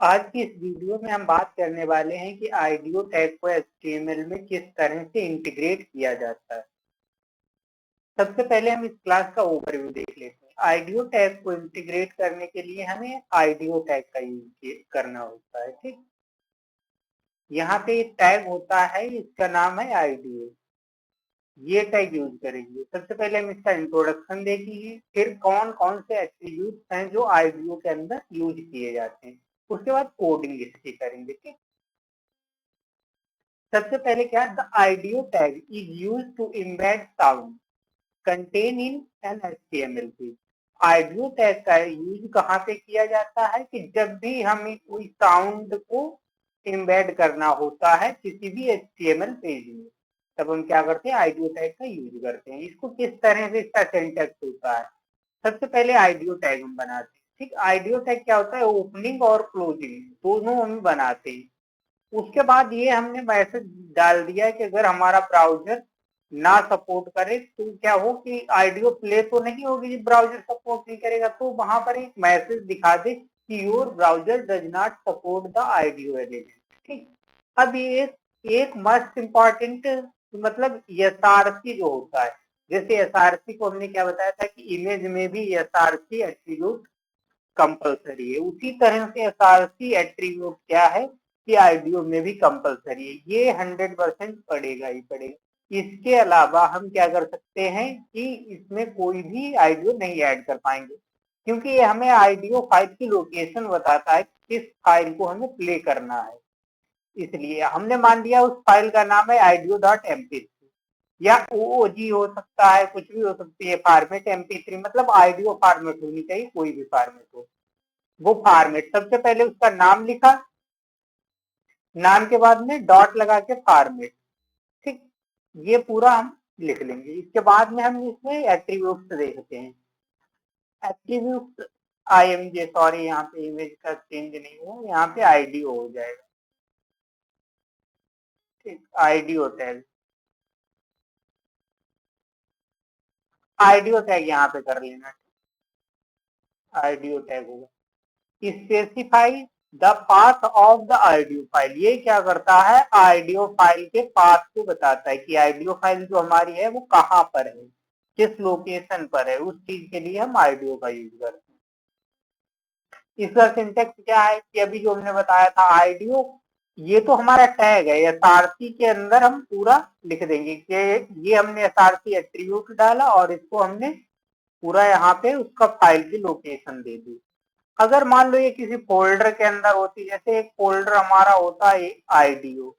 आज की इस वीडियो में हम बात करने वाले हैं कि आईडीओ टैग को एचटीएमएल में किस तरह से इंटीग्रेट किया जाता है। सबसे पहले हम इस क्लास का ओवरव्यू देख लेते हैं। आईडीओ टैग को इंटीग्रेट करने के लिए हमें आईडीओ टैग का यूज करना होता है। ठीक, यहाँ पे एक टैग होता है, इसका नाम है आईडीओ। ये टैग यूज करेंगे। सबसे पहले हम इसका इंट्रोडक्शन देखेंगे, फिर कौन कौन से एट्रीब्यूट्स हैं जो आईडीओ के अंदर यूज किए जाते हैं, उसके बाद कोडिंग इसकी करेंगे। ठीक, सबसे पहले क्या, the audio tag is use to embed sound content in an HTML page. Audio tag का यूज कहाँ पे किया जाता है कि जब भी हमें कोई साउंड को इम्बेड करना होता है किसी भी एचटीएमएल पेज में, तब हम क्या करते हैं, आईडीओ टैग का यूज करते हैं। इसको किस तरह से इसका सिंटैक्स होता है, सबसे पहले आईडीओ टैग हम बनाते हैं। ठीक, आईडीओ टैग क्या होता है, ओपनिंग और क्लोजिंग दोनों हम बनाते हैं। उसके बाद ये हमने मैसेज डाल दिया कि अगर हमारा ब्राउजर ना सपोर्ट करे तो क्या हो कि आईडीओ प्ले तो नहीं होगी, जब ब्राउजर सपोर्ट नहीं करेगा तो वहां पर एक मैसेज दिखा दे कि your browser does not support the IDO element. ठीक, अब ये एक मस्ट इम्पॉर्टेंट मतलब एसआरसी जो होता है, जैसे एसआरसी को हमने क्या बताया था कि इमेज में भी एसआरसी एट्रीब्यूट कंपलसरी है, उसी तरह से एसआरसी एट्रीब्यूट क्या है कि आईडीओ में भी कंपलसरी है। ये 100% पड़ेगा ही पड़ेगा। इसके अलावा हम क्या कर सकते हैं कि इसमें कोई भी आईडीओ नहीं ऐड कर पाएंगे, क्योंकि ये हमें आईडीओ फाइल की लोकेशन बताता है किस फाइल को हमें प्ले करना है। इसलिए हमने मान लिया उस फाइल का नाम है ideo.mp3 या ओओजी हो सकता है, कुछ भी हो सकती है फॉर्मेट। mp3 मतलब आईडीओ फॉर्मेट होनी चाहिए, कोई भी फॉर्मेट हो वो फॉर्मेट। सबसे पहले उसका नाम लिखा, नाम के बाद में डॉट लगा के फॉर्मेट। ठीक, ये पूरा हम लिख लेंगे। इसके बाद में हम इसमें एट्रीब्यूट्स देखते हैं। एट्रीब्यूट्स आईएमजे, सॉरी यहाँ पे इमेज का चेंज नहीं हुआ, यहाँ पे आईडीओ हो जाएगा। ठीक, आईडीओ टैग, आईडीओ टैग यहाँ पे कर लेना, आईडीओ टैग होगा। Specify the path of the IDO file, ये क्या करता है, आईडीओ फाइल के पाथ को बताता है कि आईडीओ फाइल जो हमारी है वो कहाँ पर है, किस लोकेशन पर है, उस चीज के लिए हम आईडीओ का यूज करते हैं। इसका सिंटेक्स क्या है कि अभी जो हमने बताया था आईडीओ, ये तो हमारा टैग है, एसआरसी के अंदर हम पूरा लिख देंगे कि ये हमने एसआरसी एट्रीब्यूट डाला और इसको हमने पूरा यहाँ पे उसका फाइल की लोकेशन दे दी। अगर मान लो ये किसी फोल्डर के अंदर होती, जैसे एक फोल्डर हमारा होता है आईडीओ,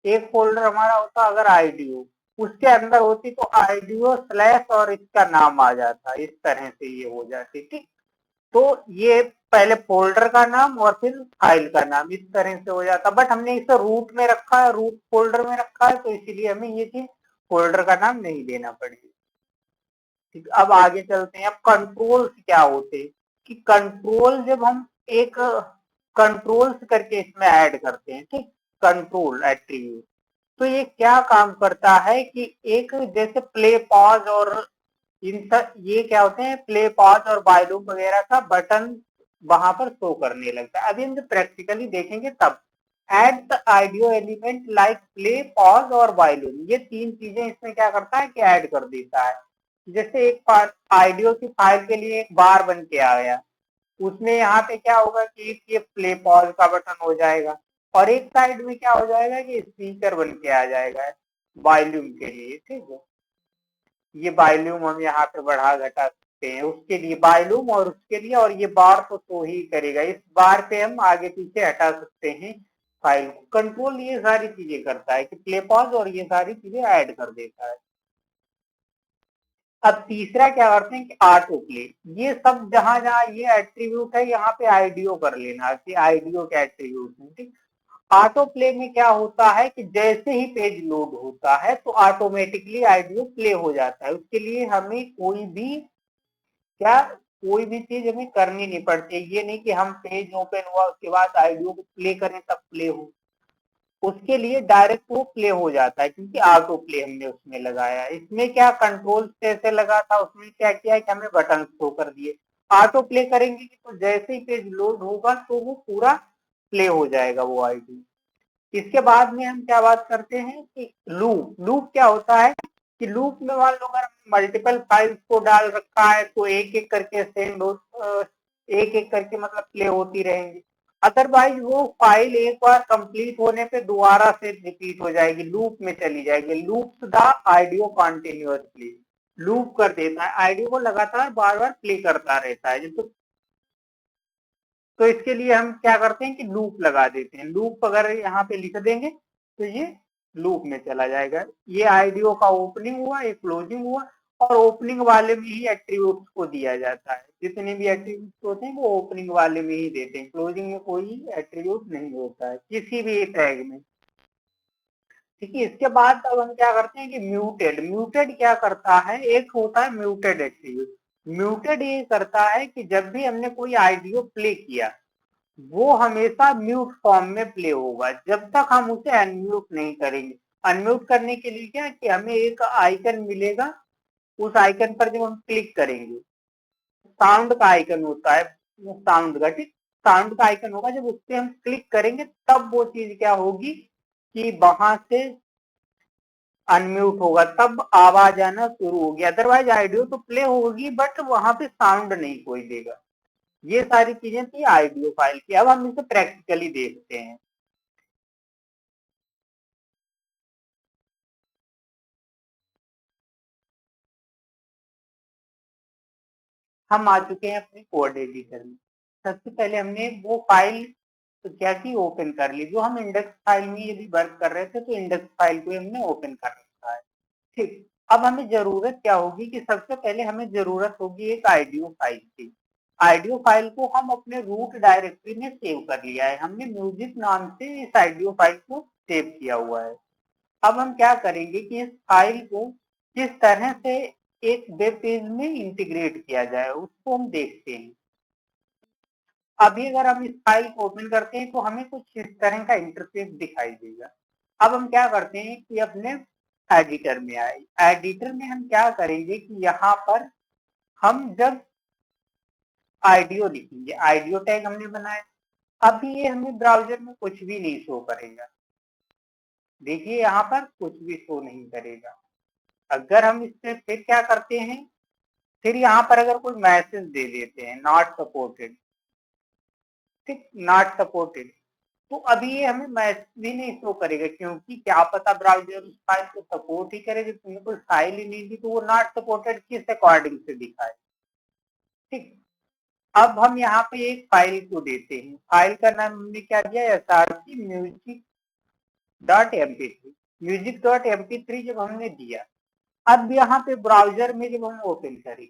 एक फोल्डर हमारा होता अगर आईडीओ, उसके अंदर होती तो आईडीओ स्लैश और इसका नाम आ जाता, इस तरह से ये हो जाती। ठीक, तो ये पहले फोल्डर का नाम और फिर फाइल का नाम, इस तरह से हो जाता। बट हमने इसे रूट में रखा है, रूट फोल्डर में रखा है, तो इसीलिए हमें ये चीज फोल्डर का नाम नहीं देना पड़ेगा। ठीक, अब आगे चलते हैं। अब कंट्रोल्स क्या होते हैं कि कंट्रोल जब हम एक कंट्रोल्स करके इसमें ऐड करते हैं, ठीक, कंट्रोल एट्रीब्यूट, तो ये क्या काम करता है कि एक जैसे प्ले पॉज और इन सब ये क्या होते हैं, प्ले पॉज और वॉल्यूम वगैरह का बटन वहां पर शो करने लगता है। अभी हम जब प्रैक्टिकली देखेंगे तब add the audio element like play pause और वॉल्यूम, ये तीन चीजें इसमें क्या करता है कि ऐड कर देता है। जैसे एक आइडियो की फाइल के लिए एक बार बन के आ गया, उसमें यहाँ पे क्या होगा कि ये प्ले पॉज का बटन हो जाएगा और एक साइड में क्या हो जाएगा कि स्पीकर बन के आ जाएगा वॉल्यूम के लिए। ठीक है, ये वॉल्यूम हम यहाँ पे बढ़ा घटा सकते हैं उसके लिए, वॉल्यूम और उसके लिए, और ये बार तो शो ही करेगा, इस बार पे हम आगे पीछे हटा सकते हैं फाइल को। कंट्रोल ये सारी चीजें करता है कि प्ले पॉज और ये सारी चीजें ऐड कर देता है। अब तीसरा क्या करते हैं कि ऑटो प्ले, ये सब जहां जहां ये एट्रीब्यूट है यहाँ पे आईडीओ कर लेना कि आईडीओ के एट्रीब्यूट है। ठीक, ऑटो प्ले में क्या होता है कि जैसे ही पेज लोड होता है तो ऑटोमेटिकली आईडीओ प्ले हो जाता है, उसके लिए हमें कोई भी क्या, कोई भी चीज हमें करनी नहीं पड़ती। ये नहीं कि हम पेज ओपन हुआ उसके बाद आईडीओ को प्ले करें तब प्ले हो, उसके लिए डायरेक्ट वो प्ले हो जाता है क्योंकि ऑटो प्ले हमने उसमें लगाया है। इसमें क्या कंट्रोल जैसे लगा था उसमें क्या किया है कि हमें बटन शो कर दिए। ऑटो प्ले करेंगे तो जैसे ही पेज लोड होगा तो वो पूरा प्ले हो जाएगा वो आईडी। इसके बाद में हम क्या बात करते हैं कि लूप। लूप क्या होता है कि लूप में मान लो अगर मल्टीपल फाइल्स को डाल रखा है तो एक एक करके सेंड हो, एक एक करके मतलब प्ले होती रहेंगी। अदरवाइज वो फाइल एक बार कंप्लीट होने पे दोबारा से रिपीट हो जाएगी, लूप में चली जाएगी। Loop the audio continuously, loop कर देता है, ऑडियो को लगातार बार बार प्ले करता रहता है। तो इसके लिए हम क्या करते हैं कि लूप लगा देते हैं। लूप अगर यहाँ पे लिख देंगे तो ये लूप में चला जाएगा। ये आईडीओ का ओपनिंग हुआ, एक क्लोजिंग हुआ, और ओपनिंग वाले में ही एट्रीब्यूट्स को दिया जाता है। जितने भी एट्रीब्यूट्स होते हैं वो ओपनिंग वाले में ही देते हैं, क्लोजिंग में कोई एट्रीब्यूट नहीं होता है किसी भी टैग में। ठीक है, इसके बाद अब हम क्या करते हैं कि म्यूटेड। म्यूटेड क्या करता है, एक होता है म्यूटेड एट्रीब्यूट। म्यूटेड ये करता है कि जब भी हमने कोई आईडीओ प्ले किया वो हमेशा म्यूट फॉर्म में प्ले होगा जब तक हम उसे अनम्यूट नहीं करेंगे। अनम्यूट करने के लिए क्या कि हमें एक आइकन मिलेगा, उस आइकन पर जब हम क्लिक करेंगे, साउंड का आइकन होता है, साउंड का, ठीक, साउंड का आइकन होगा, जब उस पर हम क्लिक करेंगे तब वो चीज क्या होगी कि वहां से अनम्यूट होगा, तब आवाज आना शुरू होगी। अदरवाइज आइडियो तो प्ले होगी बट वहां पे साउंड नहीं कोई देगा। ये सारी चीजें थी आईडियो फाइल की। अब हम इसे प्रैक्टिकली देखते हैं। हम आ चुके हैं अपने कोड एडिटर में। सबसे पहले हमने वो फाइल तो क्या की ओपन कर ली, जो हम इंडेक्स फाइल में यदि वर्क कर रहे थे तो इंडेक्स फाइल को हमने ओपन कर रखा है। ठीक, अब हमें जरूरत क्या होगी कि सबसे पहले हमें जरूरत होगी एक आईडियो फाइल की। आईडियो फाइल को हम अपने रूट डायरेक्टरी में सेव कर लिया है, हमने म्यूजिक नाम से इस आईडियो फाइल को सेव किया हुआ है। अब हम क्या करेंगे कि इस फाइल को किस तरह से एक वेब पेज में इंटीग्रेट किया जाए उसको हम देखते हैं। अभी अगर हम इस फाइल को ओपन करते हैं तो हमें कुछ इस तरह का इंटरफेस दिखाई देगा। अब हम क्या करते हैं कि अपने एडिटर में आए। एडिटर में हम क्या करेंगे कि यहाँ पर हम जब आईडियो लिखेंगे, आईडियो टैग हमने बनाया। अभी ये हमें ब्राउजर में कुछ भी नहीं शो करेगा, देखिए यहाँ पर कुछ भी शो नहीं करेगा। अगर हम इससे फिर क्या करते हैं, फिर यहाँ पर अगर कोई मैसेज दे देते हैं नॉट सपोर्टेड, ठीक, नॉट सपोर्टेड, तो अभी ये हमें मैसेज भी नहीं शो करेगा क्योंकि क्या पता ब्राउजर उस फाइल को सपोर्ट ही करे, जब तुमने कोई फाइल ही नहीं दी तो वो नॉट सपोर्टेड किस अकॉर्डिंग से दिखाए। ठीक, अब हम यहाँ पे एक फाइल को देते हैं, फाइल का नाम हमने क्या दिया, src music.mp3। music.mp3 जब हमने दिया, अब यहाँ पे ब्राउजर में जब हम ओपन करें,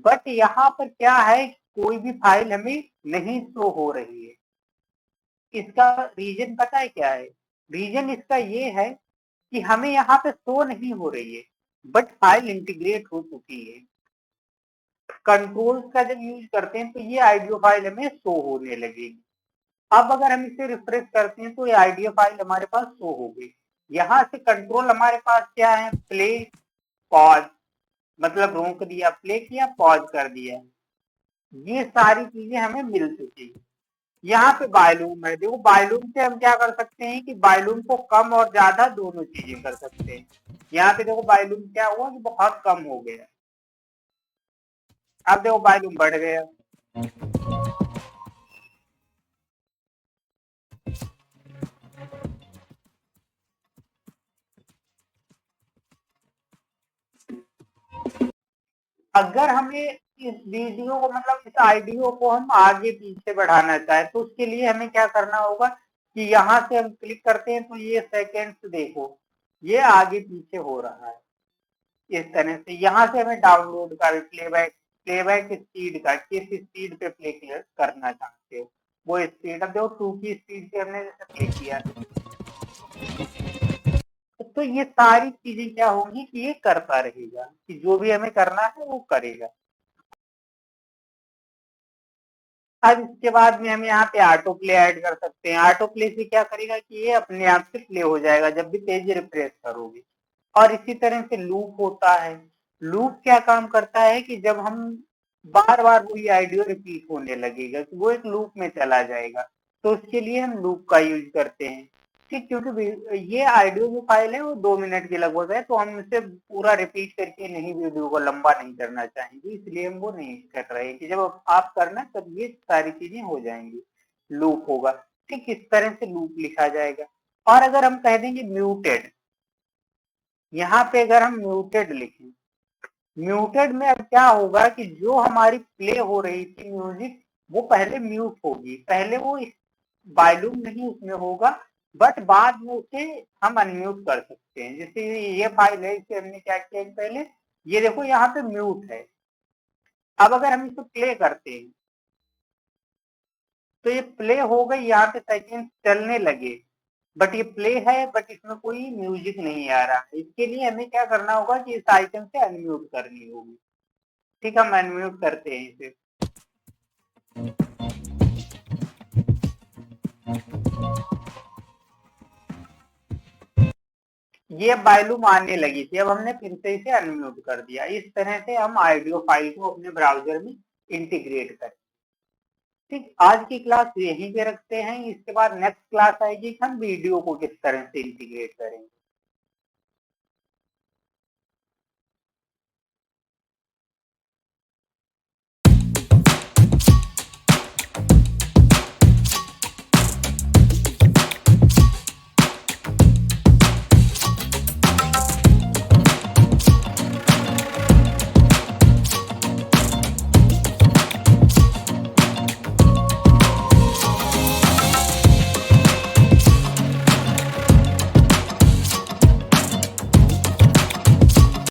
बट यहाँ पर क्या है कोई भी फाइल हमें नहीं शो हो रही है। इसका रीजन पता है क्या है, रीजन इसका ये है कि हमें यहाँ पे शो नहीं हो रही है बट फाइल इंटीग्रेट हो चुकी है। कंट्रोल्स का जब यूज करते हैं तो ये आईडियो फाइल हमें शो होने लगेगी। अब अगर हम इसे रिफ्रेश करते हैं तो ये आईडियो फाइल हमारे पास शो हो गई। यहाँ से कंट्रोल हमारे पास क्या है, प्ले, पॉज, मतलब रोक दिया, प्ले किया, पॉज कर दिया, ये सारी चीजें हमें मिल चुकी है। यहाँ पे वॉल्यूम है, देखो वॉल्यूम से हम क्या कर सकते हैं कि वॉल्यूम को कम और ज्यादा दोनों चीजें कर सकते हैं। यहाँ पे देखो वॉल्यूम क्या हुआ कि बहुत कम हो गया, अब देखो वॉल्यूम बढ़ गया। अगर हमें इस वीडियो को मतलब इस आईडियो को हम आगे पीछे बढ़ाना चाहे तो उसके लिए हमें क्या करना होगा कि यहाँ से हम क्लिक करते हैं तो ये सेकेंड्स देखो ये आगे पीछे हो रहा है। इस तरह से यहाँ से हमें डाउनलोड का प्लेबैक, प्लेबैक स्पीड का, किस स्पीड पे प्ले करना चाहते हो वो स्पीड, अब देखो 2 की स्पीड से हमने जैसे प्ले किया तो ये सारी चीजें क्या होंगी कि ये करता रहेगा कि जो भी हमें करना है वो करेगा। अब इसके बाद में हम यहाँ पे ऑटो प्ले ऐड कर सकते हैं। ऑटो प्ले से क्या करेगा कि ये अपने आप से प्ले हो जाएगा जब भी पेज रिफ्रेश करोगे। और इसी तरह से लूप होता है। लूप क्या काम करता है कि जब हम बार बार वही ऑडियो रिपीट होने लगेगा तो वो एक लूप में चला जाएगा, तो उसके लिए हम लूप का यूज करते हैं। ठीक, क्योंकि ये ऑडियो जो फाइल है वो 2 मिनट की लगभग है, तो हम इसे पूरा रिपीट करके नहीं वीडियो को लंबा नहीं करना चाहेंगे, इसलिए हम वो नहीं कर रहे हैं कि जब आप करना तब ये सारी चीजें हो जाएंगी, लूप होगा। ठीक, इस तरह से लूप लिखा जाएगा। और अगर हम कह देंगे म्यूटेड, यहाँ पे अगर हम म्यूटेड लिखें, म्यूटेड में अब क्या होगा कि जो हमारी प्ले हो रही थी म्यूजिक वो पहले म्यूट होगी, पहले वो वॉल्यूम नहीं उसमें होगा, बट बाद में उसे हम अनम्यूट कर सकते हैं। जैसे ये फाइल है, इसे हमने क्या किया पहले, ये देखो यहाँ पे म्यूट है। अब अगर हम इसे प्ले करते हैं तो ये प्ले हो गई, यहाँ पे सेकंड चलने लगे, बट ये प्ले है बट इसमें कोई म्यूजिक नहीं आ रहा। इसके लिए हमें क्या करना होगा कि इस आइटम से अनम्यूट करनी होगी। ठीक, हम अनम्यूट करते हैं इसे। ये वॉल्यूम आने लगी थी, अब हमने फिर से इसे अनम्यूट कर दिया। इस तरह से हम ऑडियो फाइल को अपने ब्राउजर में इंटीग्रेट करें। ठीक, आज की क्लास यहीं पे रखते हैं। इसके बाद नेक्स्ट क्लास आएगी कि हम वीडियो को किस तरह से इंटीग्रेट करेंगे।